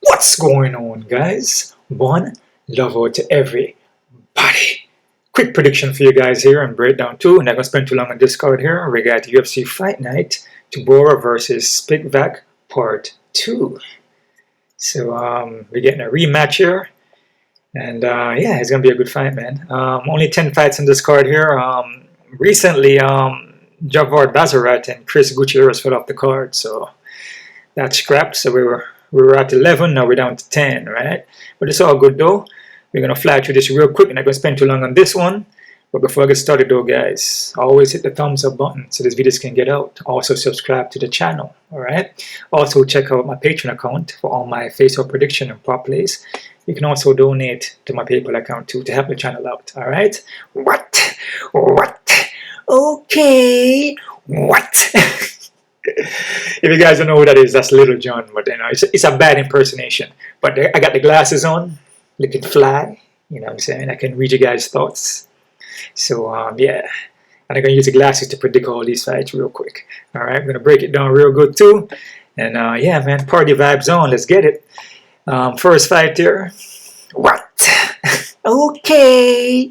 What's going on, guys? One love out to everybody. Quick prediction for you guys here and breakdown too. I'm not gonna spend too long on this card here. We got UFC Fight Night, Tybura versus Spivac Part 2. So we're getting a rematch here. And yeah, it's gonna be a good fight, man. Only 10 fights on this card here. Recently, Javad Bazarat and Chris Gutierrez fell off the card, so that's scrapped. So we were at 11, now we're down to 10, right? But it's all good though. We're gonna fly through this real quick. I'm not gonna spend too long on this one. But before I get started though, guys, always hit the thumbs up button so this videos can get out. Also subscribe to the channel, alright? Also check out my Patreon account for all my face-off prediction and prop plays. You can also donate to my PayPal account too to help the channel out, alright? What? Okay, what? If you guys don't know who that is, that's Little John, but you know, it's a bad impersonation. But I got the glasses on, looking fly, you know what I'm saying? I can read you guys' thoughts. So yeah, and I'm gonna use the glasses to predict all these fights real quick. Alright, I'm gonna break it down real good too. And yeah, man, party vibes on, let's get it. First fight here. What? Okay.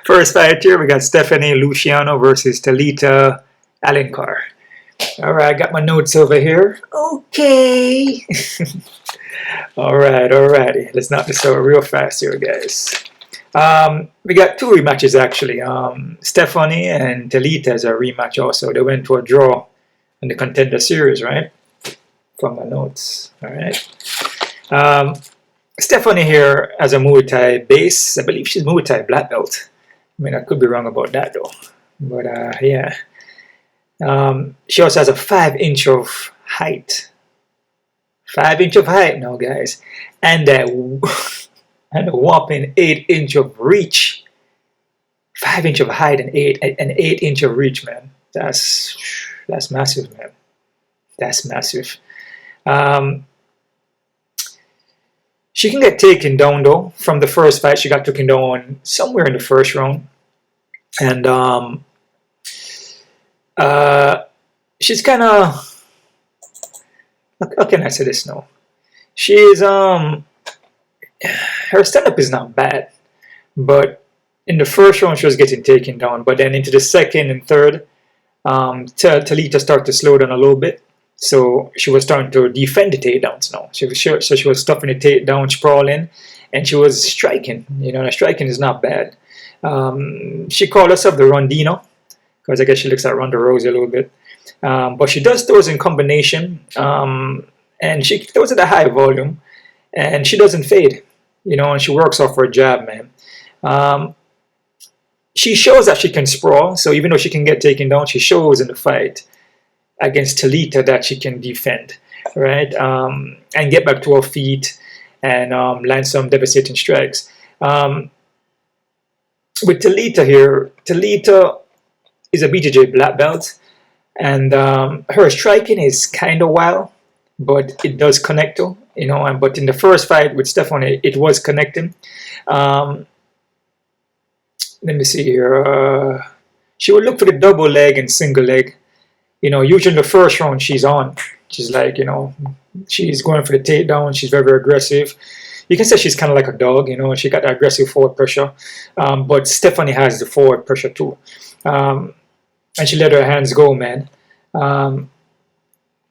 First fight here, we got Stephanie Luciano versus Talita Allan. Alright, got my notes over here. Okay. Alrighty. Let's knock this out real fast here, guys. We got two rematches actually. Stephanie and Talita is a rematch also. They went to a draw in the Contender Series, right? From my notes. Alright. Stephanie here has a Muay Thai base. I believe she's Muay Thai black belt. I mean, I could be wrong about that though. But yeah. She also has a 5-inch of height. 5-inch of height now, guys. And a whopping 8-inch of reach. 5-inch of height and 8-inch of reach, man. That's massive, man. That's massive. She can get taken down though. From the first fight, she got taken down somewhere in the first round. And she's kind of, how can I say this now? She's her stand-up is not bad, but in the first round she was getting taken down, but then into the second and third, Talita started to slow down a little bit, so she was starting to defend the takedowns now. So she was stuffing the takedown, sprawling, and she was striking. You know, the striking is not bad. She called herself the Rondino, because I guess she looks like Ronda Rousey a little bit. But she does those in combination, and she throws at a high volume, and she doesn't fade, you know, and she works off her jab, man. She shows that she can sprawl, so even though she can get taken down, she shows in the fight against Talita that she can defend, right, and get back to her feet and land some devastating strikes. With Talita here, Talita is a BJJ black belt, and her striking is kind of wild, but it does connect though, you know. But in the first fight with Stephanie, it was connecting. Let me see here. She will look for the double leg and single leg. You know, usually in the first round she's on. She's like, you know, she's going for the takedown. She's very, very aggressive. You can say she's kind of like a dog, you know. She got the aggressive forward pressure, but Stephanie has the forward pressure too. And she let her hands go, man.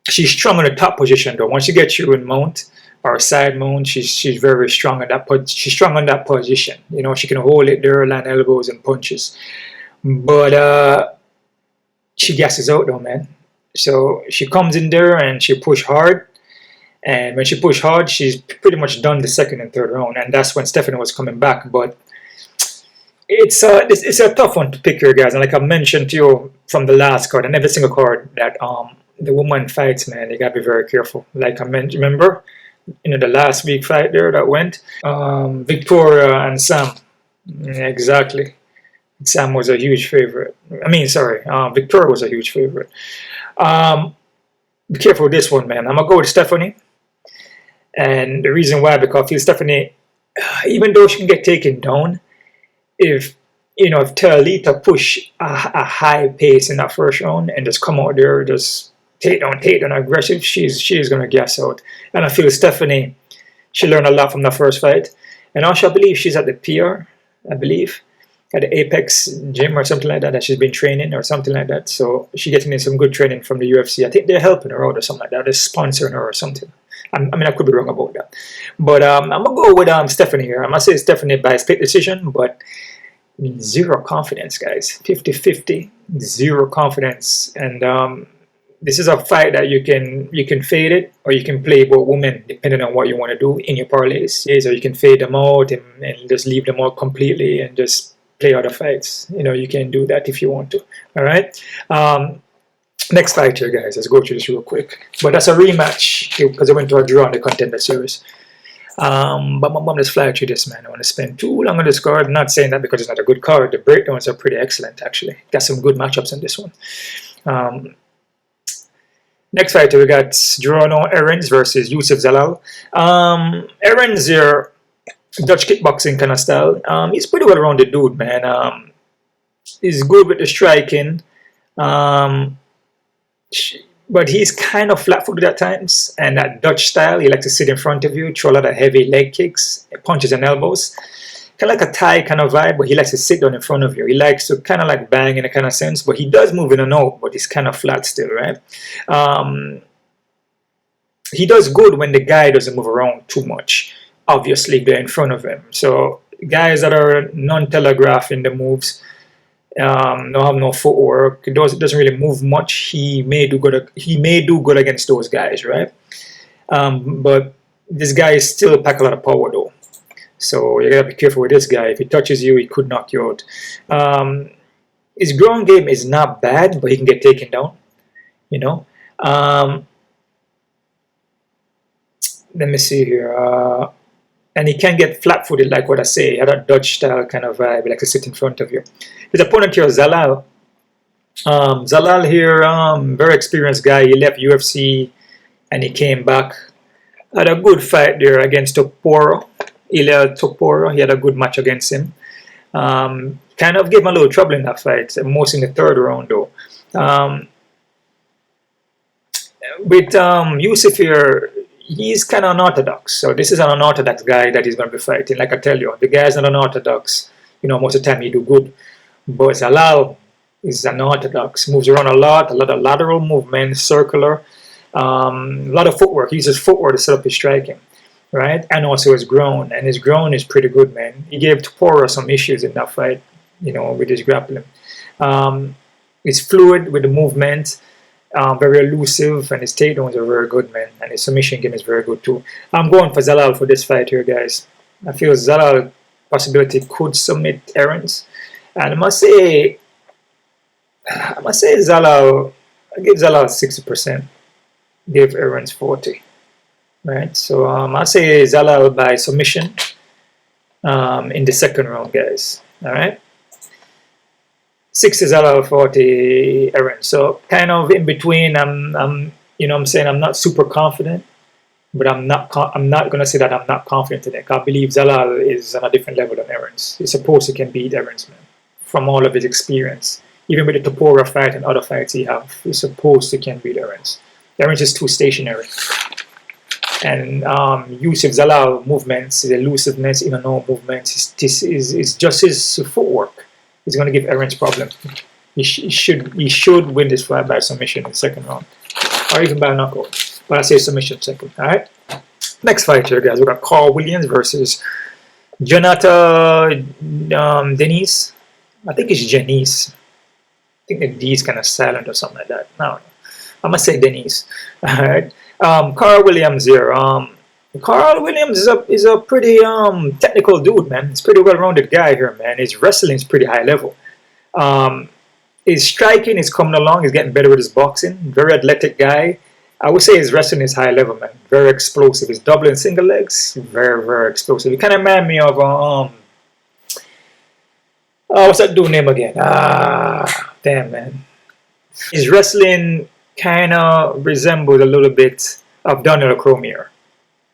She's strong in the top position though. Once she gets you in mount or side mount, she's very strong in that. She's strong on that position. You know, she can hold it there, land elbows and punches. But she gasses out though, man. So she comes in there and she push hard. And when she pushed hard, she's pretty much done the second and third round, and that's when Stephanie was coming back. But it's a tough one to pick here, guys. And like I mentioned to you from the last card and every single card that the woman fights, man, you gotta be very careful. Like I mentioned, remember, you know, the last week fight there that went, Victoria and Sam. Yeah, exactly. Sam was a huge favorite. I mean, sorry, Victoria was a huge favorite. Be careful with this one, man. I'm gonna go with Stephanie. And the reason why, because I feel Stephanie, even though she can get taken down, if Talita push a high pace in that first round and just come out there, just takedown aggressive, she's gonna gas out. And I feel Stephanie, she learned a lot from the first fight. And also I believe she's at the PR, I believe, at the Apex gym or something like that she's been training or something like that. So she's getting in some good training from the UFC. I think they're helping her out or something like that. They're sponsoring her or something. I mean, I could be wrong about that. But I'm going to go with Stephanie here. I'm going to say Stephanie by split decision, but zero confidence, guys. 50-50, zero confidence. And this is a fight that you can fade it, or you can play both women depending on what you want to do in your parlays. Yes, or you can fade them out and just leave them out completely and just play other fights. You know, you can do that if you want to. All right. Next fight here, guys. Let's go through this real quick. But that's a rematch because I went to a draw on the contender series. But let's fly through this, man. I don't want to spend too long on this card. I'm not saying that because it's not a good card. The breakdowns are pretty excellent, actually. Got some good matchups in this one. Next fighter, we got Gerono Errens versus Youssef Zalal. Errens here, Dutch kickboxing kind of style. He's pretty well-rounded dude, man. He's good with the striking. But he's kind of flat-footed at times, and that Dutch style, he likes to sit in front of you, throw a lot of heavy leg kicks, punches and elbows. Kind of like a Thai kind of vibe, but he likes to sit down in front of you. He likes to kind of like bang in a kind of sense, but he does move in and out, but he's kind of flat still, right? He does good when the guy doesn't move around too much. Obviously, they're in front of him. So guys that are non-telegraphing the moves, don't have no footwork, doesn't really move much, he may do good against those guys, right? But this guy is still pack a lot of power though, so you gotta be careful with this guy. If he touches you, he could knock you out. His ground game is not bad, but he can get taken down, you know. Let me see here. And he can get flat-footed, like what I say. He had a Dutch style kind of vibe, like to sit in front of you. His opponent here, Zalal. Zalal here, very experienced guy. He left UFC and he came back. Had a good fight there against Toporo. Ilya Toporo. He had a good match against him. Kind of gave him a little trouble in that fight, most in the third round though. With Youssef here, he's kind of unorthodox. So this is an unorthodox guy that he's going to be fighting. Like I tell you, the guy's not unorthodox. You know, most of the time he do good. But Zalal is unorthodox. Moves around a lot of lateral movement, circular. A lot of footwork. He uses footwork to set up his striking, right? And also his ground. And his ground is pretty good, man. He gave Toporo some issues in that fight, you know, with his grappling. He's fluid with the movement. Very elusive, and his takedowns are very good, man. And his submission game is very good too. I'm going for Zalal for this fight here, guys. I feel Zalal possibility could submit Errens, and I must say Zalal. I give Zalal 60%. Give Errens 40. Right. So I say Zalal by submission in the second round, guys. All right. 60 Zalal, 40 Errens. So kind of in between. I'm you know what I'm saying, I'm not super confident, but I'm not going to say that I'm not confident in it. I believe Zalal is on a different level than Errens. He's supposed he can beat Errens, man, from all of his experience. Even with the Topora fight and other fights he have, he's supposed he can beat Errens. Errens is too stationary. And Youssef Zalal movements, his elusiveness, in and out movements, is just his footwork. He's going to give Errens problem. He should win this fight by submission in the second round, or even by knockout. But I say submission second. All right. Next fight here, guys. We got Karl Williams versus Jonathan Denise. I think it's Janice. I think the D is kind of silent or something like that. No, I'm gonna say Denise. All right. Karl Williams here. Karl Williams is a pretty technical dude, man. He's a pretty well-rounded guy here, man. His wrestling is pretty high level. His striking is coming along. He's getting better with his boxing. Very athletic guy. I would say his wrestling is high level, man. Very explosive. His double and single legs, very, very explosive. He kind of remind me of what's that dude name again? Damn, man. His wrestling kind of resembles a little bit of Daniel Cormier.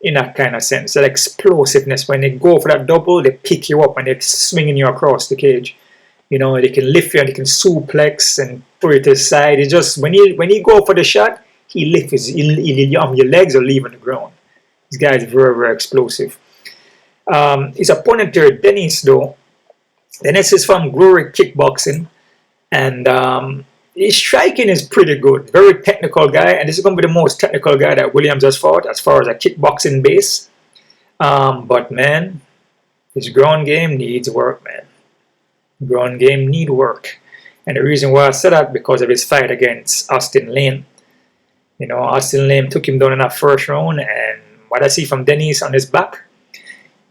In that kind of sense, that explosiveness. When they go for that double, they pick you up and they're swinging you across the cage. You know, they can lift you and they can suplex and put it to the side. It's just when he go for the shot, he lifts your legs are leaving the ground. This guy is very, very explosive. His opponent here, Dennis, though. Dennis is from Glory Kickboxing, and his striking is pretty good. Very technical guy, and this is going to be the most technical guy that Williams has fought as far as a kickboxing base. But man, his ground game needs work, man. Ground game need work. And the reason why I said that, because of his fight against Austin Lane. You know, Austin Lane took him down in that first round, and what I see from Dennis on his back,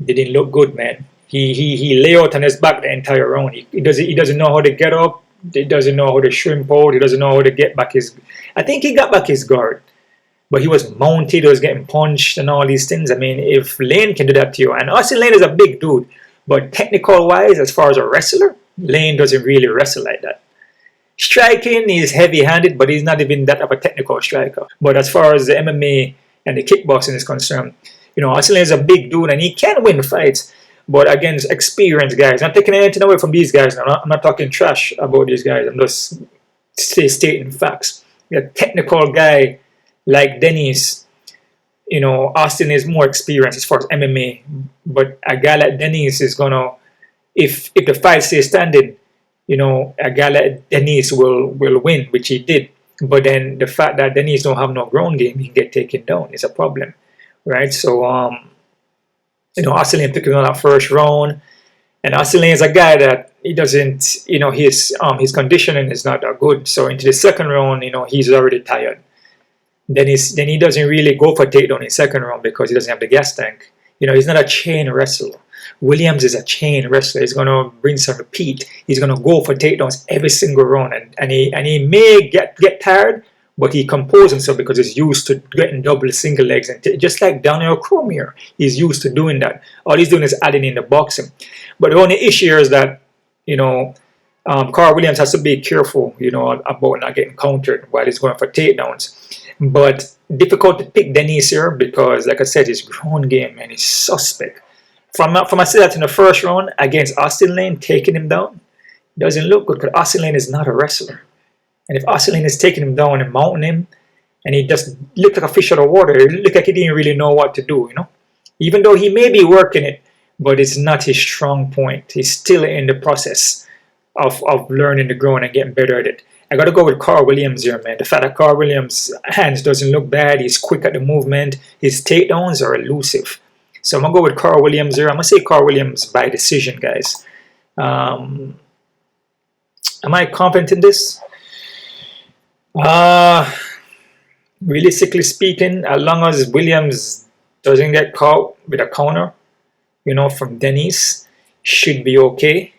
didn't look good, man. He lay out on his back the entire round. He doesn't know how to get up. He doesn't know how to shrimp out. He doesn't know how to get back his. I think he got back his guard, but he was mounted. He was getting punched and all these things. I mean, if Lane can do that to you, and Austin Lane is a big dude, but technical wise, as far as a wrestler, Lane doesn't really wrestle like that. Striking is heavy-handed, but he's not even that of a technical striker. But as far as the MMA and the kickboxing is concerned, you know, Austin Lane is a big dude and he can win fights, but against experienced guys. I'm not taking anything away from these guys. I'm not talking trash about these guys. I'm just stating facts. A technical guy like Dennis, you know, Austin is more experienced as far as MMA, but a guy like Dennis is gonna, if the fight stays standing, you know, a guy like Dennis will win, which he did. But then the fact that Dennis don't have no ground game, he can get taken down. It's a problem, right? So, you know, Austin Lane took him on that first round, and Austin Lane is a guy that he doesn't, you know, his conditioning is not that good. So into the second round, you know, he's already tired. Then he doesn't really go for takedown in second round because he doesn't have the gas tank. You know, he's not a chain wrestler. Williams is a chain wrestler. He's gonna bring some repeat. He's gonna go for takedowns every single round, and he may get tired, but he composes himself because he's used to getting double, single legs, and just like Daniel Cormier, he's used to doing that. All he's doing is adding in the boxing. But the only issue here is that, you know, Karl Williams has to be careful, you know, about not getting countered while he's going for takedowns. But difficult to pick Dennis here because, like I said, his ground game, man, is suspect. From I see that in the first round against Austin Lane, taking him down, doesn't look good because Austin Lane is not a wrestler. And if Austin Lane is taking him down and mounting him, and he just looked like a fish out of water, it looked like he didn't really know what to do, you know? Even though he may be working it, but it's not his strong point. He's still in the process of learning the ground and getting better at it. I got to go with Karl Williams here, man. The fact that Karl Williams' hands doesn't look bad, he's quick at the movement, his takedowns are elusive. So I'm going to go with Karl Williams here. I'm going to say Karl Williams by decision, guys. Am I confident in this? Realistically speaking, as long as Williams doesn't get caught with a counter, you know, from Dennis, should be okay.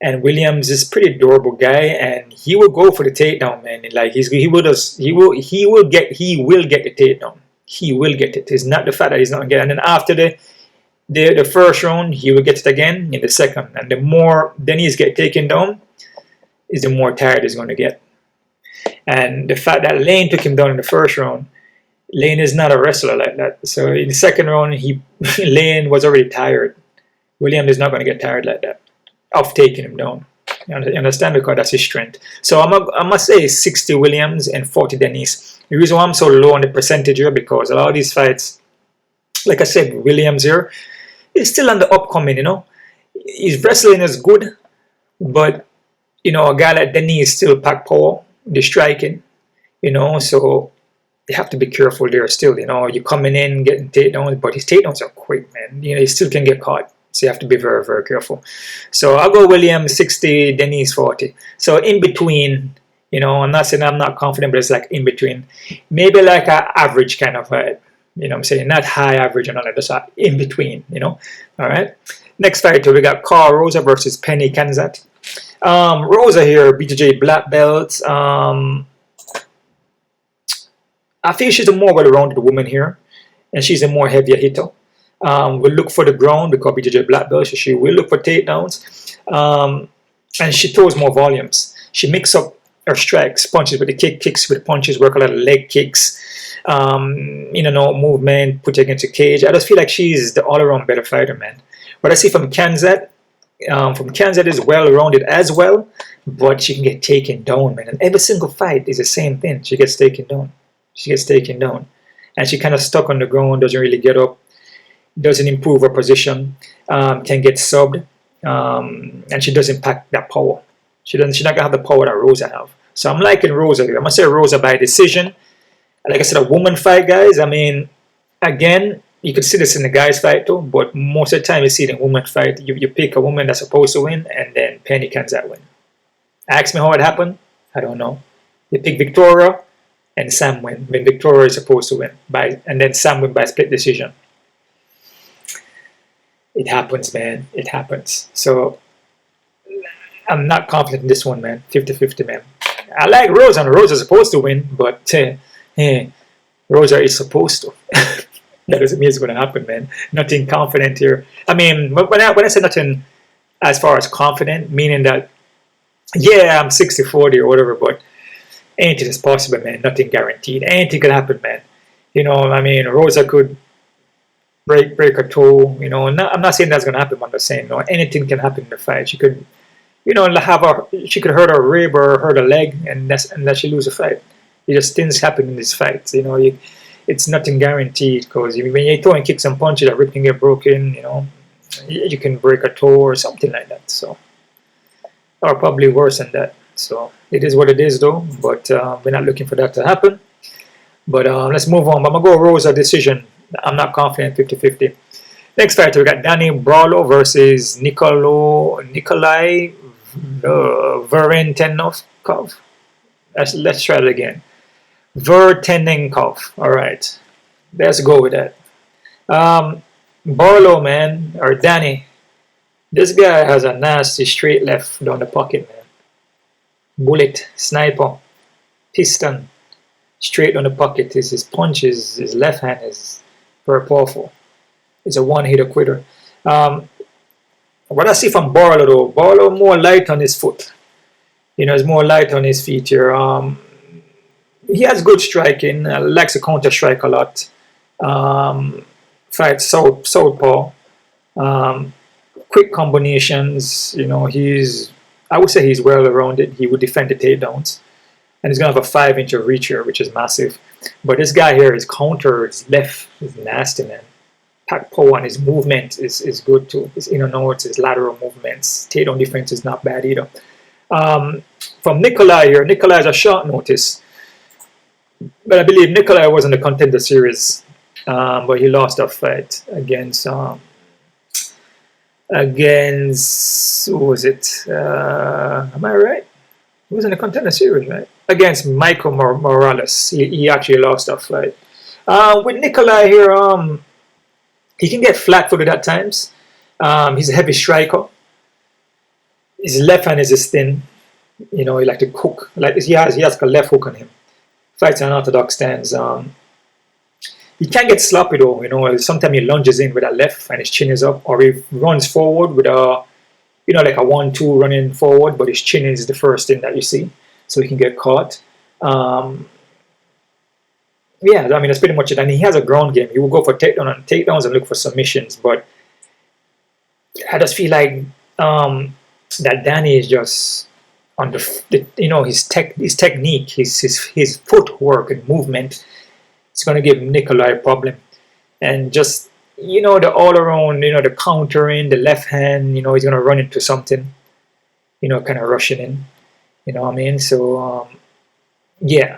And Williams is a pretty durable guy, and he will go for the takedown, man. Like he will get the takedown. He will get it. It's not the fact that he's not going to get it. And then after the first round, he will get it again in the second. And the more Dennis get taken down, is the more tired he's going to get. And the fact that Lane took him down in the first round, Lane is not a wrestler like that. So in the second round, Lane was already tired. Williams is not going to get tired like that of taking him down. You understand? Because that's his strength. So I'm going to say 60 Williams and 40 Dennis. The reason why I'm so low on the percentage here, because a lot of these fights, like I said, Williams here is still on the upcoming, you know. His wrestling is good, but, you know, a guy like Dennis still pack power, the striking, you know, so you have to be careful there still, you know. You're coming in, getting takedowns, but his takedowns are quick, man. You know, he still can get caught. So you have to be very, very careful. So I'll go Williams 60, Dennis 40. So in between, you know, I'm not saying I'm not confident, but it's like in between. Maybe like an average kind of fight. You know what I'm saying? Not high average and all that, just in between, you know. All right. Next fight, we got Karol Rosa versus Penny Kensat. Rosa here, BJJ black belt. I feel she's a more well-rounded woman here, and she's a more heavier hitter. We'll look for the ground because BJJ black belt, so she will look for takedowns. And she throws more volumes. She mixes up her strikes, punches with the kicks with the punches, work a lot of leg kicks, you know, movement, put you against the cage. I just feel like she's the all-around better fighter, man. What I see from Kensat is well-rounded as well, but she can get taken down, man. And every single fight is the same thing. She gets taken down. She gets taken down. And she kind of stuck on the ground, doesn't really get up, doesn't improve her position, can get subbed, and she doesn't pack that power. She's not gonna have the power that Rosa have. So I'm liking Rosa here. I'm gonna say Rosa by decision. Like I said, a woman fight, guys. I mean, again, you could see this in the guys fight too, but most of the time you see it in woman fight. You pick a woman that's supposed to win, and then Penny cans that win. Ask me how it happened. I don't know. You pick Victoria, and Sam win when Victoria is supposed to win and then Sam win by split decision. It happens, man. It happens. So I'm not confident in this one, man. 50-50, man. I like Rosa, and Rosa's supposed to win, but Rosa is supposed to. That doesn't mean it's going to happen, man. Nothing confident here. I mean, when I say nothing as far as confident, meaning that, yeah, I'm 60-40 or whatever, but anything is possible, man. Nothing guaranteed. Anything could happen, man. You know, I mean, Rosa could break her toe. You know, I'm not saying that's going to happen. I'm just saying, you know, anything can happen in the fight. She could, you know, she could hurt her rib or hurt her leg, and that she lose a fight. It just things happen in these fights. You know, it's nothing guaranteed, because when you're throwing kicks and punches, that rib can get broken. You know, you can break a toe or something like that. So, or probably worse than that. So it is what it is, though. But we're not looking for that to happen. But let's move on. I'm gonna go Rosa decision. I'm not confident 50-50. Next fight, we got Danny Barlow versus Nikolai Veretennikov. Let's try it again. Veretennikov. All right, let's go with that. Barlow, man, or Danny. This guy has a nasty straight left down the pocket, man. Bullet, sniper, piston, straight down the pocket. His punches, his left hand is very powerful. It's a one-hitter quitter. What I see from Barlow, though, Barlow more light on his foot. You know, he's more light on his feet here. He has good striking. Likes to counter strike a lot. Fights southpaw. Quick combinations. You know, I would say he's well rounded. He would defend the takedowns. And he's going to have a 5-inch of reach here, which is massive. But this guy here, his counter, his left is nasty, man. Pack power, and his movement is good too. His inner north, his lateral movements. Takedown defense is not bad either. From Nikolai here, Nikolai is a short notice. But I believe Nikolai was in the contender series. But he lost that fight against who was it? Am I right? He was in the contender series, right? Against Michael Morales. He actually lost that fight. With Nikolai here, he can get flat-footed at times. He's a heavy striker. His left hand is thin. You know, he like to cook. Like he has a left hook on him. Fights an orthodox stance. He can get sloppy though. You know, sometimes he lunges in with that left and his chin is up, or he runs forward with a, you know, like a 1-2 running forward, but his chin is the first thing that you see, so he can get caught. Yeah, I mean, that's pretty much it. And he has a ground game. He will go for takedowns and look for submissions. But I just feel like that Danny is just on you know, his technique, his footwork and movement. It's going to give Nikolai a problem. And just, you know, the all around, you know, the countering, the left hand, you know, he's going to run into something, you know, kind of rushing in. You know what I mean? So, yeah.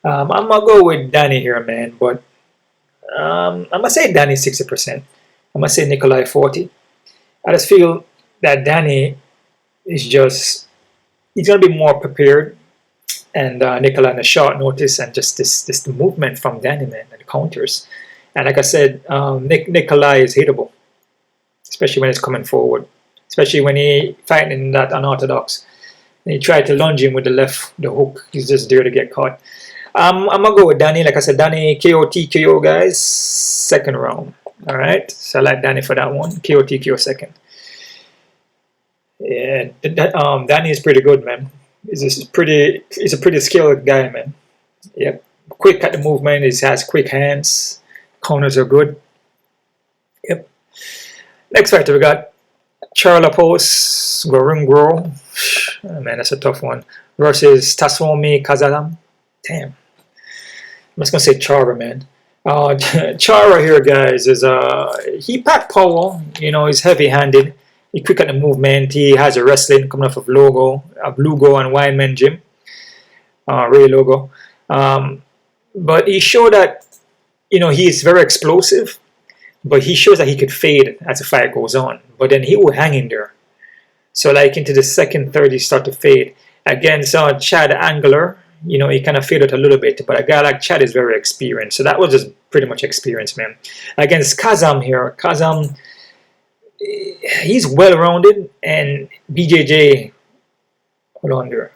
I'm going to go with Danny here, man. But I'm going to say Danny 60%. I'm going to say Nikolai 40%. I just feel that Danny is just, he's going to be more prepared. And Nikolai on a short notice, and just this movement from Danny, man, and the counters. And like I said, Nikolai is hittable, especially when it's coming forward. Especially when he fighting in that unorthodox. And he tried to lunge him with the hook. He's just there to get caught. I'm going to go with Danny. Like I said, Danny KO TKO, guys. Second round. All right. So I like Danny for that one. KO TKO second. Yeah, Danny is pretty good, man. He's a pretty skilled guy, man. Yep. Quick at the movement. He has quick hands. Counters are good. Yep. Next fighter, we got Charalampos Grigoriou. Oh, man, that's a tough one. Versus Tassomi Kazalam. Damn. I'm just gonna say Chara, man. Chara here, guys, is he packed power. You know, he's heavy-handed. He quick at the movement. He has a wrestling coming off of Lugo and Weinman gym. Ray Logo. But he showed that, you know, he is very explosive. But he shows that he could fade as the fight goes on. But then he will hang in there. So like into the second, third, he start to fade. Against Chad Angler, you know, he kind of faded a little bit. But a guy like Chad is very experienced. So that was just pretty much experience, man. Against Kazam here, Kazam, he's well-rounded. And BJJ, hold on there.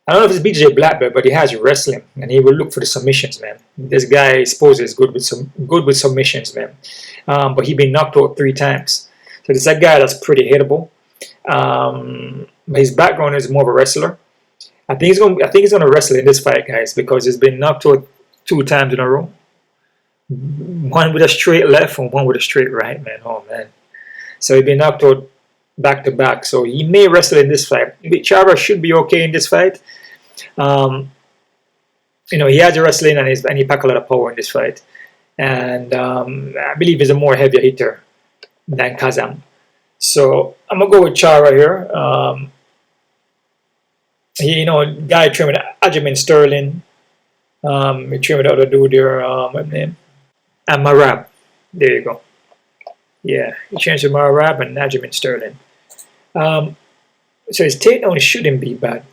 I don't know if it's BJJ black belt, but he has wrestling, and he will look for the submissions, man. This guy, I suppose, is good with submissions, man. But he been knocked out 3 times, so this is a guy that's pretty hittable. But his background is more of a wrestler. I think he's gonna wrestle in this fight, guys, because he's been knocked out 2 times in a row. One with a straight left and one with a straight right, man. Oh man, so he's been knocked out back to back, so he may wrestle in this fight. Chara should be okay in this fight. You know, he has a wrestling and he pack a lot of power in this fight, and I believe he's a more heavier hitter than Kazam. So I'm gonna go with Chara here. You know, guy trained with Aljamain Sterling. He trained with the other dude there. What name? And Marab. There you go. Yeah, he changed to Marab and Aljamain Sterling. So his takedown shouldn't be bad.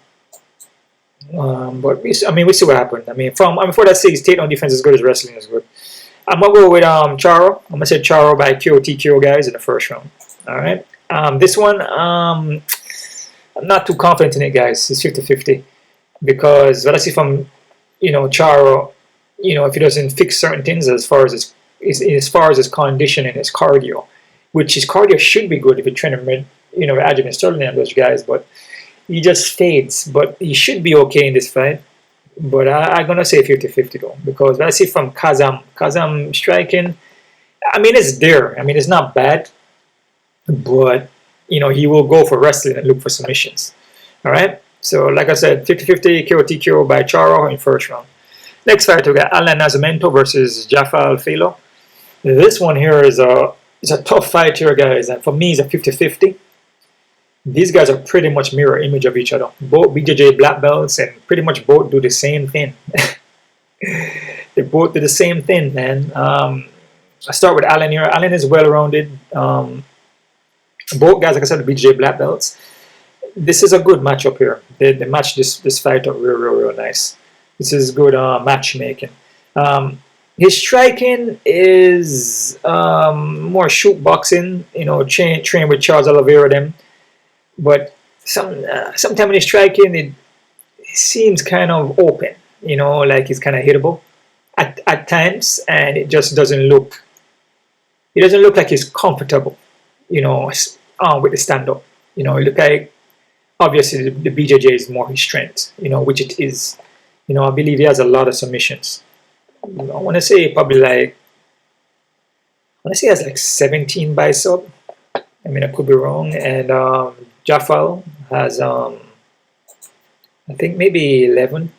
But we see what happened. I mean, for that sake, his takedown defense is good, his wrestling is good. I'm gonna go with Charo. I'm gonna say Charo by TKO guys in the first round. All right. This one, I'm not too confident in it, guys. It's 50-50 because what I see from, you know, Charo, you know, if he doesn't fix certain things as far as his conditioning, his cardio, which his cardio should be good if you train him with, you know, Aljamain Sterling and those guys, but he just fades. But he should be okay in this fight. But I'm gonna say 50-50 though, because what I see from Kazam striking, I mean, it's there. I mean, it's not bad, but you know, he will go for wrestling and look for submissions. All right. So like I said, 50-50 TKO by Charo in first round. Next fight we got Allan Nascimento versus Jafal Filo. This one here is a tough fight here, guys, and for me it's a 50-50. These guys are pretty much mirror image of each other. Both BJJ black belts and pretty much both do the same thing. They both do the same thing, man. I start with Allan here. Allan is well-rounded. Both guys, like I said, the BJJ black belts. This is a good matchup here. They match this fight up real nice. This is good matchmaking. His striking is more shoot boxing, you know, train with Charles Oliveira them. But sometimes when he's striking, it seems kind of open, you know, like he's kind of hittable at times, and it just doesn't look. It doesn't look like he's comfortable, you know, with the stand-up. You know, it look like obviously the BJJ is more his strength, you know, which it is. You know, I believe he has a lot of submissions. I want to say probably like, I want to say he has like 17 by sub. I mean, I could be wrong. And Jafal has, I think maybe 11,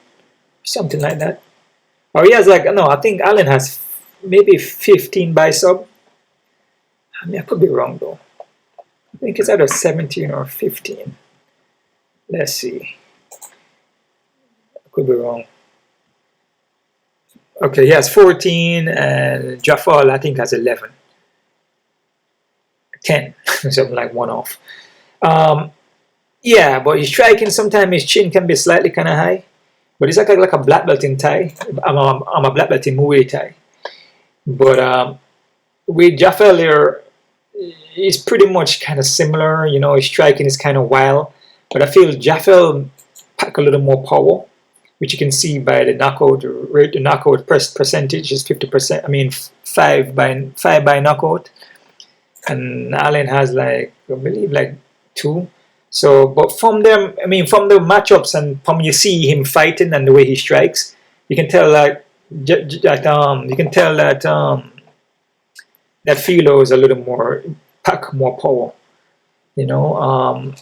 something like that. Or he has like, no, I think Allan has maybe 15 by sub. I mean, I could be wrong though. I think it's either 17 or 15. Let's see. I could be wrong. Okay, he has 14 and Jafal, I think, has 11. 10, something like one off. Yeah, but he's striking. Sometimes his chin can be slightly kind of high, but he's like a black belt in Thai. I'm a black belt in Muay Thai. But with Jafal here, he's pretty much kind of similar. You know, his striking is kind of wild, but I feel Jafal pack a little more power, which you can see by the knockout rate. The knockout percentage is 50%. I mean, 5 by knockout. And Allan has like, I believe, like 2. So, but from them, I mean, from the matchups and from you see him fighting and the way he strikes, you can tell that that Filo is a little more pack more power, you know.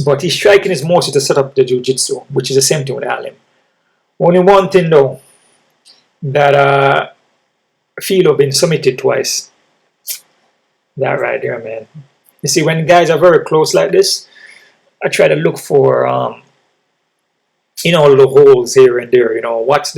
But his striking is mostly to set up the jiu-jitsu, which is the same thing with Allan. Only one thing though, that Filo been submitted twice. That right there, man. You see, when guys are very close like this, I try to look for you know, little holes here and there. You know, what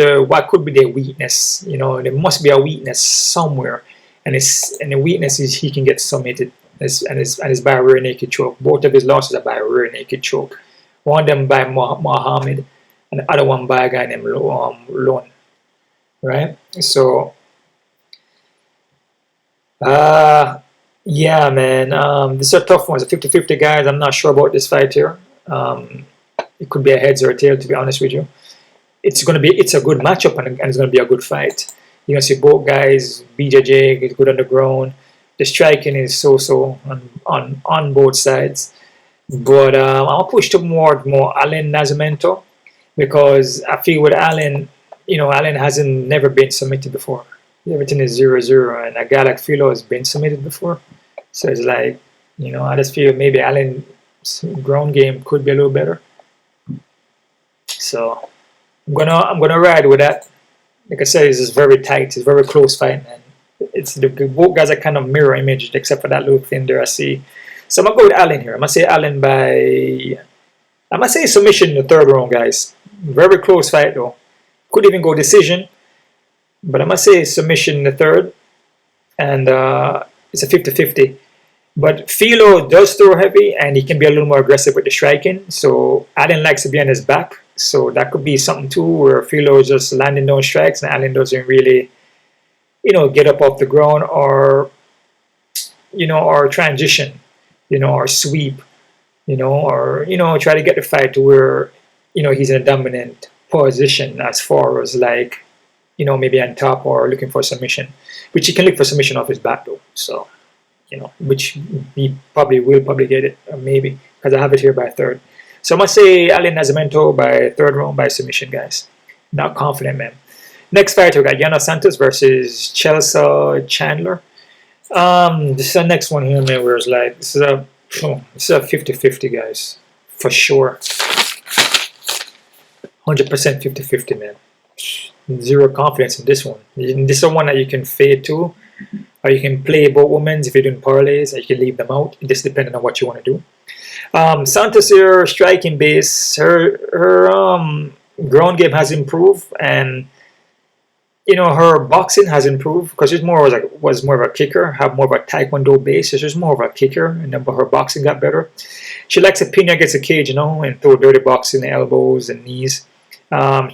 could be their weakness? You know, there must be a weakness somewhere, and the weakness is he can get submitted, and it's by a rear naked choke. Both of his losses are by a rear naked choke. One of them by Mohammed, and the other one by a guy named Lon. Right? So, yeah, man. This is a tough one. It's a 50-50, guys. I'm not sure about this fight here. It could be a heads or a tail, to be honest with you. It's a good matchup, and it's gonna be a good fight. You know, see both guys. BJJ is good on the ground. The striking is so on both sides. But I'll push to more Allan Nascimento, because I feel with Allan, you know, Allan hasn't never been submitted before. Everything is 0-0, and a guy like Filo has been submitted before. So it's like, you know, I just feel maybe Allan's ground game could be a little better. So I'm gonna ride with that. Like I said, it's very tight. It's very close fight, man. It's both guys are kind of mirror imaged, except for that little thing there I see. So I'm gonna go with Allan here. I'm gonna say Allan I'm gonna say submission in the third round, guys. Very close fight though. Could even go decision, but I'm gonna say submission in the third, and it's a 50-50. But Filo does throw heavy, and he can be a little more aggressive with the striking. So Allan likes to be on his back. So that could be something too, where Filo is just landing those strikes, and Allan doesn't really, you know, get up off the ground, or, you know, or transition, you know, or sweep, you know, or, you know, try to get the fight to where, you know, he's in a dominant position as far as, like, you know, maybe on top or looking for submission, which he can look for submission off his back though. So, you know, which he probably will get it, maybe, because I have it here by third. So I'm going to say Allan Nascimento by third round by submission, guys. Not confident, man. Next fight, we got Yana Santos versus Chelsea Chandler. This is the next one here, man, where it's like, this is a 50-50, guys. For sure. 100% 50-50, man. Zero confidence in this one. This is one that you can fade to, or you can play both women's if you're doing parlays, or you can leave them out. It just depends on what you want to do. Santos here, striking base, her ground game has improved, and, you know, her boxing has improved, because she was more of a kicker, have more of a taekwondo base. So she's more of a kicker, and then but her boxing got better. She likes a pin against the cage, you know, and throw dirty boxing, the elbows and knees. And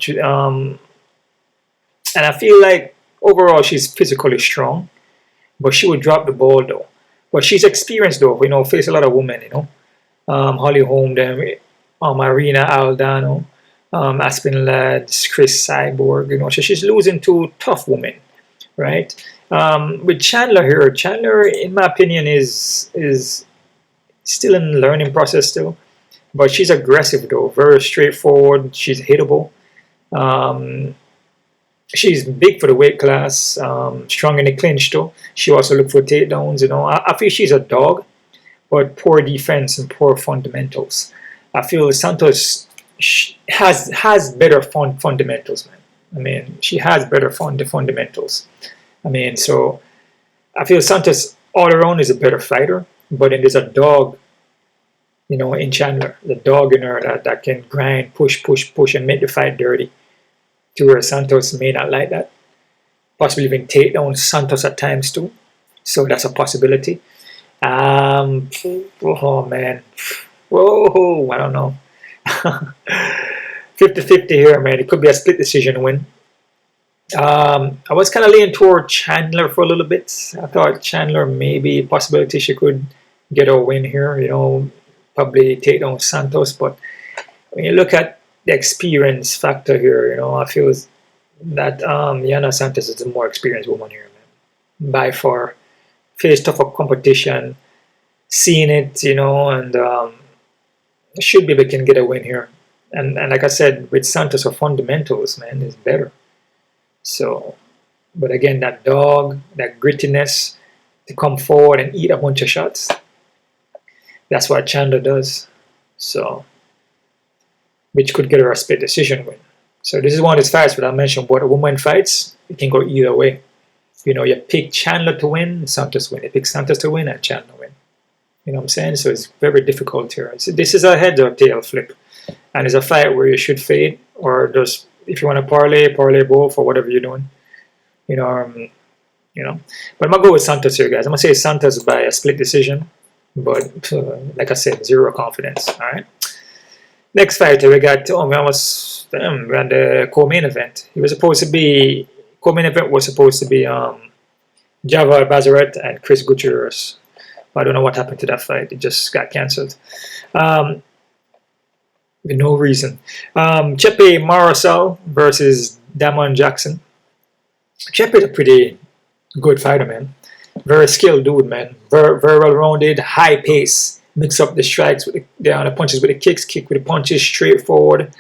I feel like overall she's physically strong, but she would drop the ball though. But she's experienced though, you know, face a lot of women, you know. Holly Holm, them, Marina Aldano, Aspen Lads, Chris Cyborg, you know, so she's losing to tough women, right? With Chandler here, Chandler, in my opinion, is still in the learning process still, but she's aggressive though, very straightforward. She's hittable. She's big for the weight class, strong in the clinch though. She also looks for takedowns, you know. I feel she's a dog, but poor defense and poor fundamentals. I feel Santos has better fundamentals, man. I mean, she has better fundamentals. I mean, so I feel Santos all around is a better fighter, but then there's a dog, you know, in Chandler. The dog in her that can grind, push, and make the fight dirty. To where Santos may not like that. Possibly even take down Santos at times too. So that's a possibility. Oh man. Whoa, I don't know. 50-50 here, man. It could be a split decision win. I was kind of leaning toward Chandler for a little bit. I thought Chandler maybe a possibility she could get a win here, you know, probably take down Santos. But when you look at the experience factor here, you know, I feel that Yana Santos is a more experienced woman here, man. By far. Faced tougher competition, seeing it, you know, and should be able to get a win here. And like I said, with Santos, her fundamentals, man, is better. So, but again, that dog, that grittiness to come forward and eat a bunch of shots, that's what Chandler does. So, which could get her a split decision win. So this is one of these fights that I mentioned, but women fights, it can go either way. You know, you pick Chandler to win, Santos win. You pick Santos to win, and Chandler win. You know what I'm saying? So it's very difficult here. So this is a head or tail flip. And it's a fight where you should fade, or just, if you want to parlay both, or whatever you're doing. You know, But I'm going to go with Santos here, guys. I'm going to say Santos by a split decision. But, like I said, zero confidence. All right. Next fighter, we got, we ran the co-main event. It was supposed to be, co-main event was supposed to be Java Bazaret and Chris Gutierrez. I don't know what happened to that fight. It just got cancelled. For no reason. Chepe Mariscal versus Damon Jackson. Chepe is a pretty good fighter, man. Very skilled dude, man. Very well-rounded, high pace. Mix up the strikes with the punches with the kicks, kick with the punches, straightforward.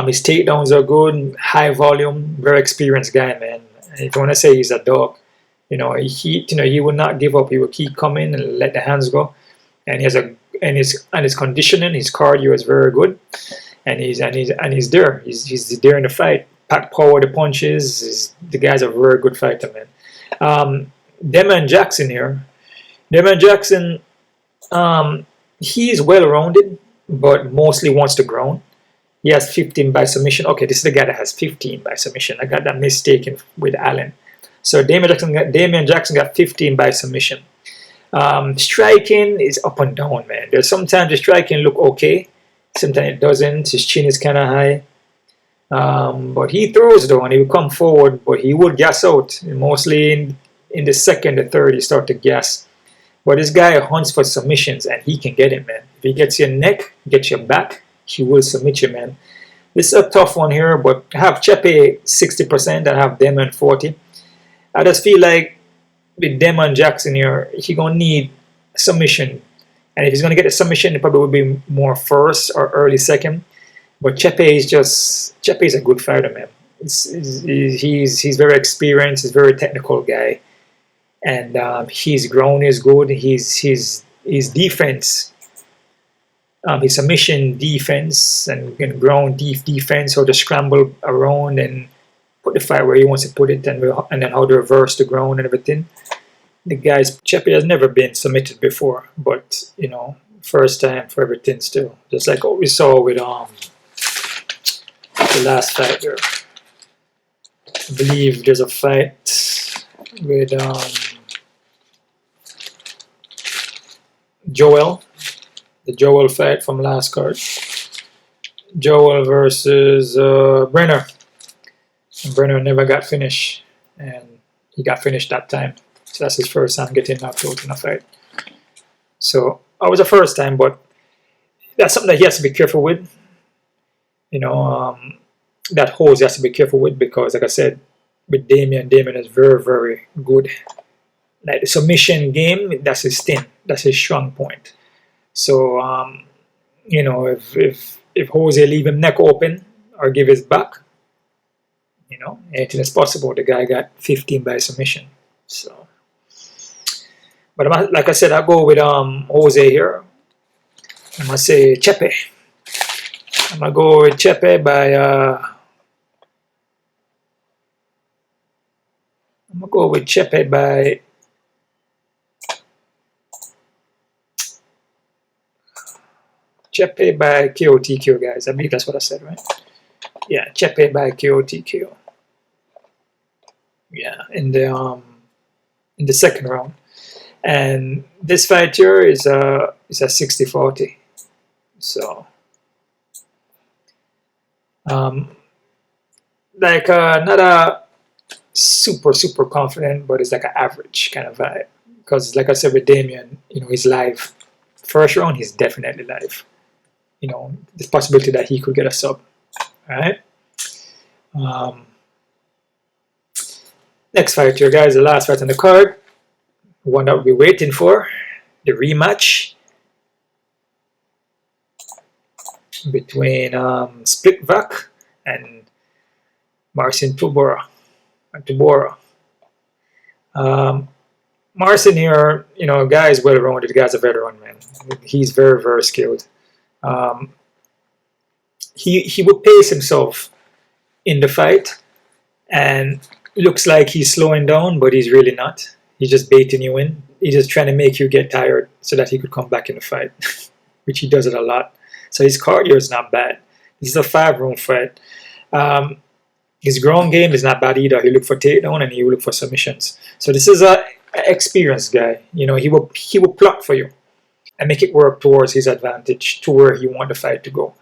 His takedowns are good, high volume, very experienced guy, man. If you want to say he's a dog, he would not give up. He will keep coming and let the hands go. And his conditioning, his cardio is very good, and he's there. He's there in the fight. Pack power the punches. The guy's a very good fighter, man. Damon Jackson here. Damon Jackson, he's well-rounded, but mostly wants to ground. He has 15 by submission. Okay, this is the guy that has 15 by submission. I got that mistaken with Allan. So Damon Jackson got 15 by submission. Striking is up and down, man. There's sometimes the striking look okay, sometimes it doesn't. His chin is kind of high. But he throws though, and he will come forward, but he would gas out. Mostly in the second or third, he start to gas. But this guy hunts for submissions, and he can get it, man. If he gets your neck, gets your back, he will submit you, man. This is a tough one here, but I have Chepe 60% and I have Damon 40. I just feel like with Damon Jackson here, he gonna need submission, and if he's gonna get the submission, it probably will be more first or early second. But Chepe is a good fighter, man. He's very experienced, he's a very technical guy, and his ground is good. His defense, his submission defense and ground defense, or to scramble around and put the fight where he wants to put it, and then how to reverse the ground and everything. The guy's Chepe has never been submitted before, but first time for everything still. Just like what we saw with the last fight there. I believe there's a fight with Joel. The Joel fight from last card. Joel versus Brenner. And Brenner never got finished, and he got finished that time. So that's his first time getting knocked out in a fight. So that was the first time, but that's something that he has to be careful with. That Jose has to be careful with, because, like I said, with Damon is very, very good. Like the submission game, that's his thing. That's his strong point. So, if Jose leave him neck open or give his back, anything is possible. The guy got 15 by submission. So, but like I said, I'll go with Jose here. I'm gonna say Chepe. I'm gonna go with Chepe by KO TKO, guys. I believe that's what I said, right? Yeah, Chepe by KO TKO. Yeah, in the second round. And this fight here is a 60-40. So not a super confident, but it's like an average kind of vibe. Because like I said with Damien, he's live. First round, he's definitely live. There's possibility that he could get a sub. Alright. Next fight here, guys, the last fight on the card. One that we're waiting for. The rematch between Spivac and Marcin Tybura. Marcin here, guy is well-rounded. The guy's a veteran, man. He's very, very skilled. He would pace himself in the fight, and it looks like he's slowing down, but he's really not. He's just baiting you in. He's just trying to make you get tired so that he could come back in the fight, which he does it a lot. So his cardio is not bad. This is a 5-round fight. His ground game is not bad either. He look for takedown and he will look for submissions. So this is a experienced guy. You know, he will plot for you and make it work towards his advantage, to where he want the fight to go.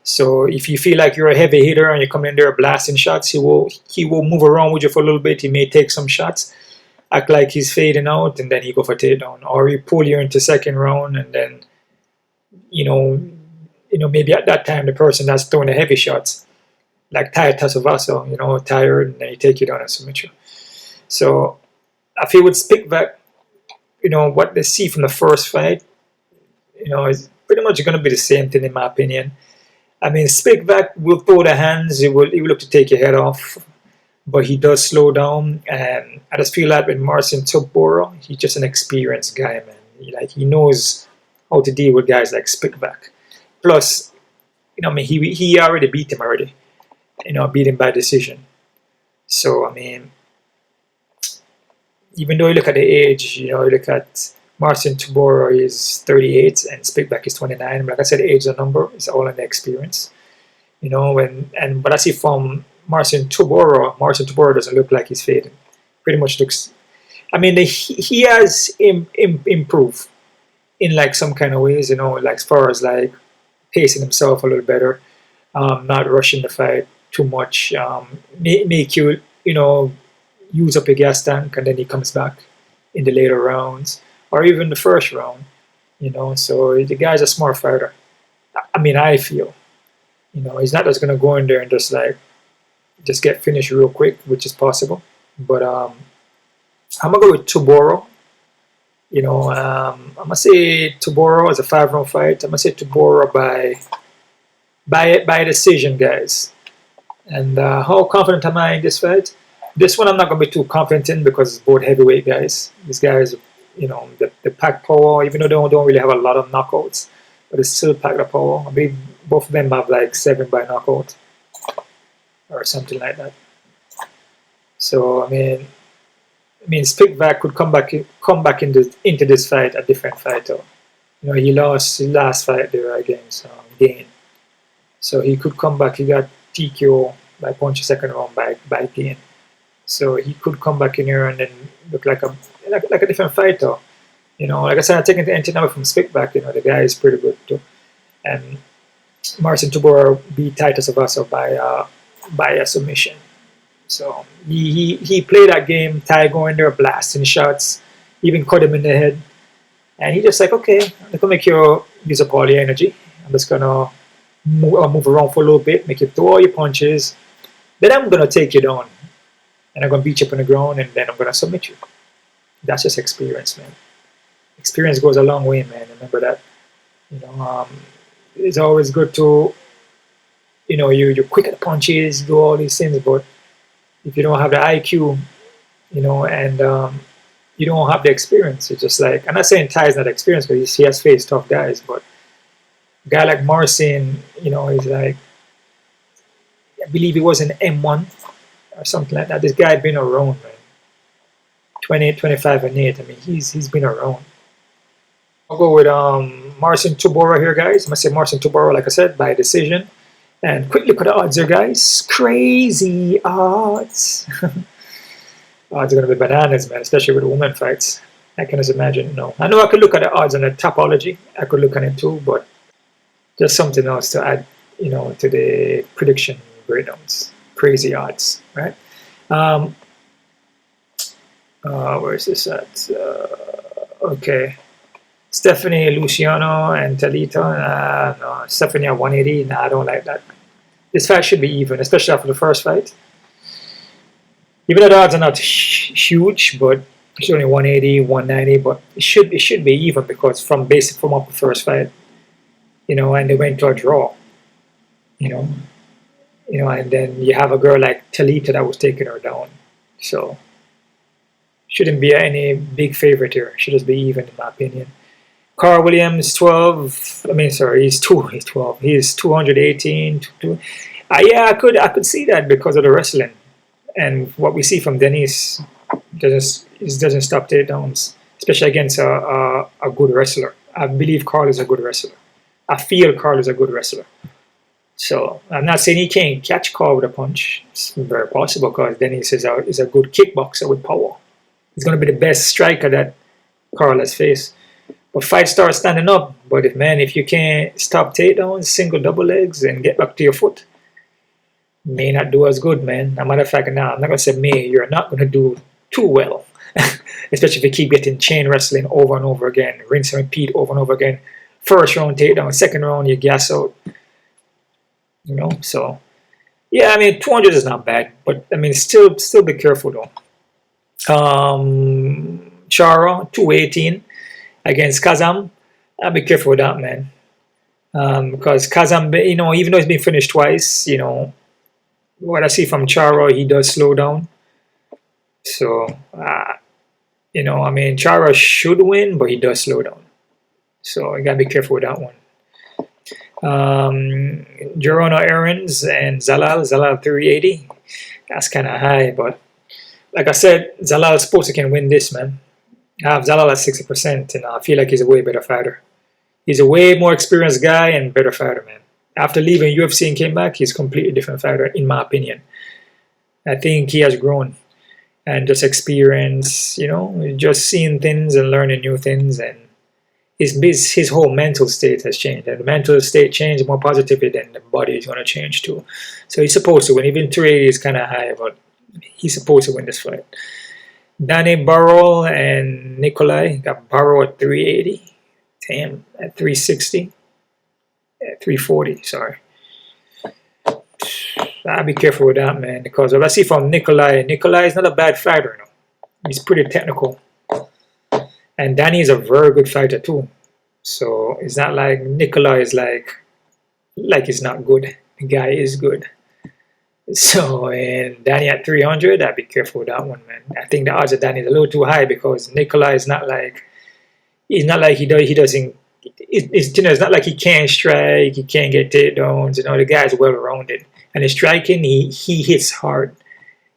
So if you feel like you're a heavy hitter and you come in there blasting shots, he will move around with you for a little bit. He may take some shots, act like he's fading out, and then he go for takedown, or he pull you into second round, and then maybe at that time the person that's throwing the heavy shots, like Tassavaso, tired, and then he take you down and submit you. So I feel with Spivac, what they see from the first fight, is pretty much going to be the same thing in my opinion. I mean, Spivac will throw the hands, he will look to take your head off, but he does slow down. And I just feel like with Marcin Tybura, he's just an experienced guy, man. He knows how to deal with guys like Spivac. Plus, he already beat him already. Beat him by decision. So, I mean, even though you look at the age, you look at Marcin Tybura is 38 and Spivac is 29. Like I said, age is a number. It's all in the experience. But I see from Marcin Tybura doesn't look like he's fading. Pretty much looks. I mean, he has improved in like some kind of ways. Like as far as like pacing himself a little better, not rushing the fight too much, make you use up your gas tank, and then he comes back in the later rounds, or even the first round, so the guy's a smart fighter. I mean, I feel, he's not just going to go in there and just get finished real quick, which is possible, but I'm going to go with Tybura. I'm going to say Tybura as a 5-round fight. I'm going to say Tybura by decision, guys. And how confident am I in this fight? This one I'm not going to be too confident in, because it's both heavyweight guys. These guys, the pack power, even though they don't really have a lot of knockouts, but it's still packed the power. I believe both of them have like 7 by knockout or something like that. So I mean Spivac could come back into this fight a different fighter. He lost his last fight there against Gain. So he could come back. He got TKO by punch second round by Gain. So he could come back in here and then look like a different fighter. Like I said, I'm taking anything away from Spivac. The guy is pretty good too. And Marcin Tybura beat Tassavaso by a submission. So he played that game, Ty going there, blasting shots, even cut him in the head. And he just like, okay, I'm gonna make you use up all your energy. I'm just gonna move around for a little bit, make you throw all your punches. Then I'm gonna take you down. And I'm going to beat you up on the ground, and then I'm going to submit you. That's just experience, man. Experience goes a long way, man. Remember that. It's always good to, you're quick at the punches, do all these things, but if you don't have the IQ, and you don't have the experience, it's just like, I'm not saying Ty's not experienced, because he has faced tough guys, but a guy like Marcin, he's like, I believe he was an M1, or something like that. This guy been around, man. 28, 25, and 8. I mean, he's been around. I'll go with Marcin Tybura here, guys. I'm going to say Marcin Tybura, like I said, by decision. And quick look at the odds here, guys. Crazy odds. Odds are going to be bananas, man, especially with the women fights. I can just imagine. I know I could look at the odds on the Topology. I could look at it too, but just something else to add, to the prediction breakdowns. Crazy odds, right? Where is this at? Okay. Stephanie, Luciano, and Talita. No, Stephanie at 180. Nah, I don't like that. This fight should be even, especially after the first fight. Even though the odds are not huge, but it's only 180, 190, but it should be even, because from up the first fight, and they went to a draw, and then you have a girl like Talita that was taking her down. So, shouldn't be any big favorite here. Should just be even, in my opinion. Karl Williams, 12. He's 12. He's 218. Yeah, I could see that because of the wrestling, and what we see from Dennis doesn't stop takedowns, especially against a good wrestler. I believe Karl is a good wrestler. I feel Karl is a good wrestler. So I'm not saying he can't catch Karl with a punch. It's very possible because Dennis is a good kickboxer with power. He's going to be the best striker that Karl has faced. But fight starts standing up. But if you can't stop takedowns, single, double legs, and get back to your foot, may not do as good, man. As a matter of fact, now I'm not going to say may. You're not going to do too well. Especially if you keep getting chain wrestling over and over again. Rinse and repeat over and over again. First round takedown, second round you gas out. You know, so yeah, I mean 200 is not bad, but I mean still be careful though. Chara 218 against Kazam. I'll be careful with that, man. Because Kazam, you know, even though he's been finished twice, you know, what I see from Chara, he does slow down. So you know, I mean Chara should win, but he does slow down. So you gotta be careful with that one. Gerono Aarons and Zalal 380. That's kind of high, but like I said, Zalal's supposed to can win this, man. I have Zalal at 60%, and I feel like he's a way better fighter. He's a way more experienced guy and better fighter, man. After leaving UFC and came back, he's a completely different fighter, in my opinion. I think he has grown and just experience, you know, just seeing things and learning new things, and his whole mental state has changed. And the mental state changed more positively, then the body is going to change too. So he's supposed to win. Even 380 is kind of high, but he's supposed to win this fight. Danny Barrow and Nikolai got Barrow at 380. Damn, at 360. At 340, sorry. I'll be careful with that, man, because what I see from Nikolai is not a bad fighter, no. He's pretty technical. And Danny is a very good fighter too. So it's not like Nikolai is like he's not good. The guy is good. So, and Danny at 300, I'd be careful with that one, man. I think the odds of Danny is a little too high because Nikolai is not like, it's not like he can't strike, he can't get takedowns. You know, the guy's well rounded. And his striking, he hits hard.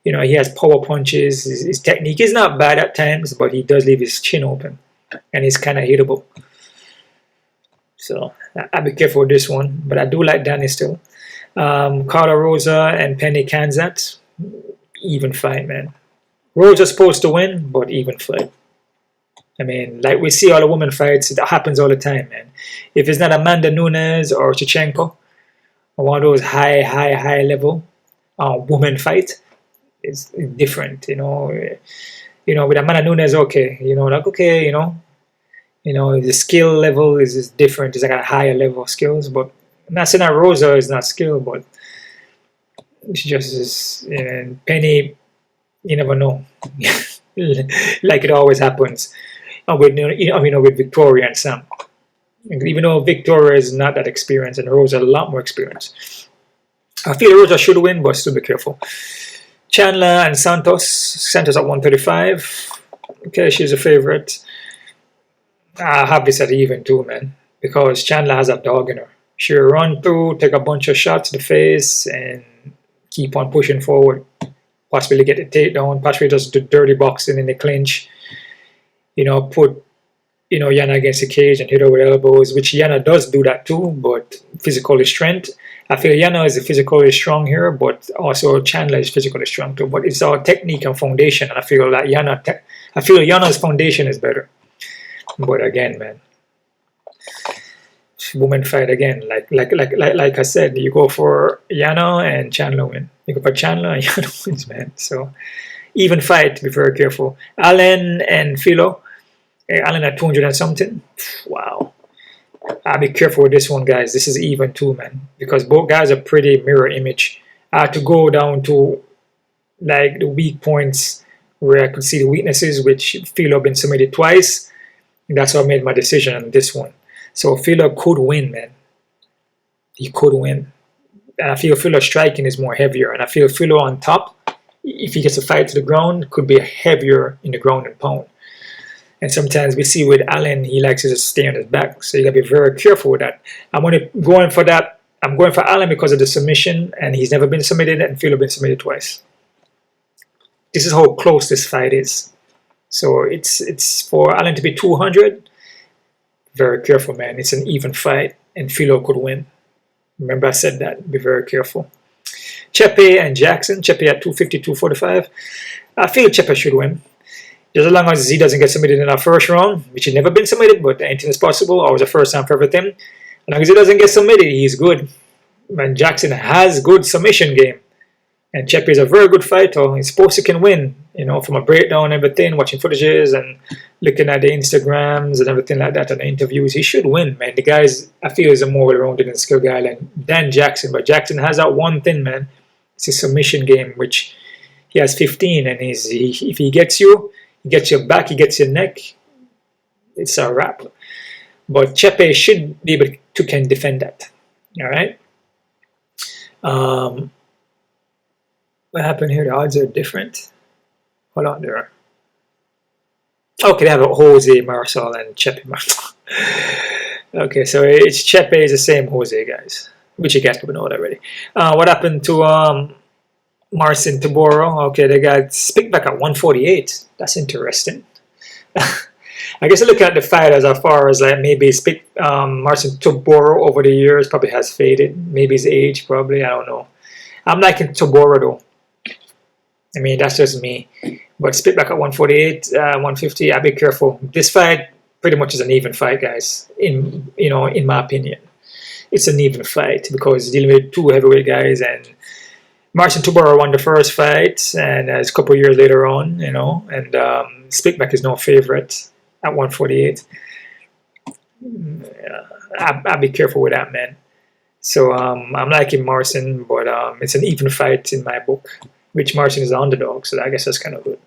You know, he has power punches. His technique is not bad at times, but he does leave his chin open. And he's kind of hittable. So, I'll be careful with this one. But I do like Danny still. Karol Rosa and Penny Kanzat. Even fight, man. Rosa's supposed to win, but even fight. I mean, like we see all the women fights, it happens all the time, man. If it's not Amanda Nunes or Chichenko, or one of those high level women fight, it's different, you know. You know, with Amanda Nunes, okay, you know, like okay, you know, the skill level is different. It's like a higher level of skills, but I'm not saying that Rosa is not skilled, but it's just Penny, you never know. Like it always happens. With Victoria and Sam. Even though Victoria is not that experienced and Rosa a lot more experienced. I feel Rosa should win, but still be careful. Chandler and Santos at 135. Okay, she's a favorite. I have this at even too, man. Because Chandler has a dog in her. She'll run through, take a bunch of shots to the face, and keep on pushing forward. Possibly get the takedown, possibly just do dirty boxing in the clinch. You know, put, Yana against the cage and hit her with elbows, which Yana does do that too, but physical strength. I feel Yana is physically strong here, but also Chandler is physically strong too. But it's our technique and foundation, and I feel like Yana's foundation is better. But again, man, women fight again. Like I said, you go for Yana and Chandler win. You go for Chandler and Yana wins, man. So even fight, be very careful. Allan and Philo. Allan at 200 and something. Wow. I'll be careful with this one, guys. This is even too, man. Because both guys are pretty mirror image. I had to go down to like the weak points where I could see the weaknesses, which Philo been submitted twice. And that's why I made my decision on this one. So Philo could win, man. He could win. And I feel Philo's striking is more heavier. And I feel Philo on top, if he gets a fight to the ground, could be heavier in the ground and pound. And sometimes we see with Allan, he likes to just stay on his back. So you got to be very careful with that. I'm going to go in for that I'm going for Allan because of the submission, and he's never been submitted, and Filo been submitted twice. This is how close this fight is. So it's for Allan to be 200. Very careful, man. It's an even fight, and Filo could win. Remember I said that. Be very careful. Chepe and Jackson. Chepe at 250, 245. I feel Chepe should win. Just as long as he doesn't get submitted in our first round, which has never been submitted, but anything is possible. Always a first time for everything. As long as he doesn't get submitted, he's good. And Jackson has good submission game. And Chepe is a very good fighter. He's supposed to can win, you know, from a breakdown and everything, watching footages and looking at the Instagrams and everything like that and the interviews. He should win, man. The guy's, I feel, is a more well-rounded and skilled guy than Jackson. But Jackson has that one thing, man. It's his submission game, which he has 15. And if he gets you, he gets your back, he gets your neck, it's a wrap. But Chepe should be able to can defend that. All right. What happened here? The odds are different. Hold on there. Okay, they have a Jose Mariscal and Chepe Mariscal. Okay, so it's Chepe is the same Jose, guys. Which you guys probably know already. What happened to Marcin Tybura? Okay, they got Spivac at 148. That's interesting. I guess I look at the fighters as far as like maybe Marcin Tybura over the years probably has faded. Maybe his age, probably. I don't know. I'm liking Tybura though. I mean, that's just me. But Spivac at 148, 150. I'll be careful. This fight pretty much is an even fight, guys. In my opinion, it's an even fight because dealing with two heavyweight guys, and Marcin Tybura won the first fight, and it's a couple of years later on, you know, and Spivac is no favorite at 148. I'll be careful with that, man. So I'm liking Marcin, but it's an even fight in my book, which Marcin is the underdog, so I guess that's kind of good.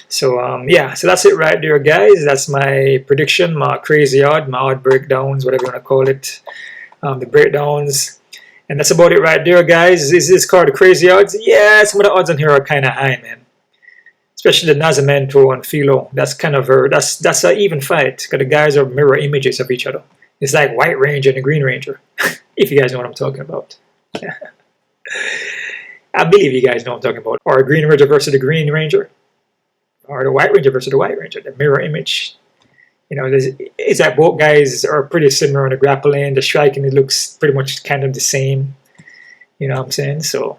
So yeah, so that's it right there, guys. That's my prediction, my crazy odd, my odd breakdowns, whatever you want to call it, the breakdowns. And that's about it right there, guys. Is this card the crazy odds? Yeah, some of the odds on here are kind of high, man. Especially the Nascimento and Filo. That's kind of that's an even fight because the guys are mirror images of each other. It's like White Ranger and the Green Ranger, if you guys know what I'm talking about. I believe you guys know what I'm talking about. Or Green Ranger versus the Green Ranger, or the White Ranger versus the White Ranger. The mirror image. You know, it's like both guys are pretty similar in the grappling, the striking. It looks pretty much kind of the same. You know what I'm saying? So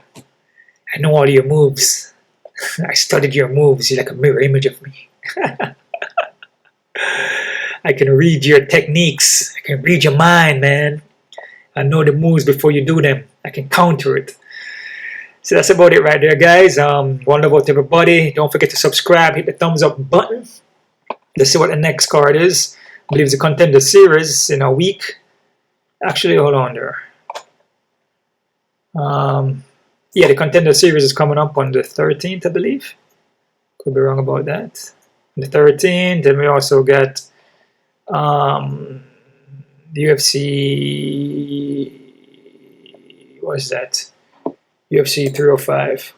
I know all your moves. I studied your moves. You're like a mirror image of me. I can read your techniques. I can read your mind, man. I know the moves before you do them. I can counter it. So that's about it right there, guys. One love out to everybody. Don't forget to subscribe. Hit the thumbs up button. Let's see what the next card is. I believe it's a contender series in a week. Actually, hold on there. Yeah, the contender series is coming up on the 13th, I believe. Could be wrong about that. The 13th, then we also got the UFC. What is that? UFC 305.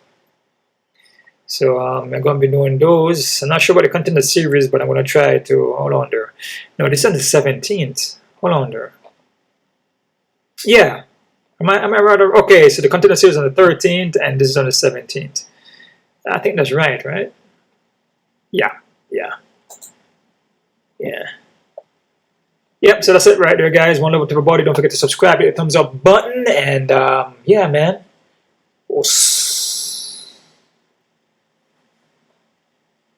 So I'm going to be doing those. I'm not sure about the contender series, but I'm going to try to hold on there. No, this is on the 17th. Hold on there. Yeah. Am I rather okay? So the contender series on the 13th, and this is on the 17th. I think that's right, right? Yeah. Yep. So that's it right there, guys. One love to everybody. Don't forget to subscribe, hit the thumbs up button, and yeah, man.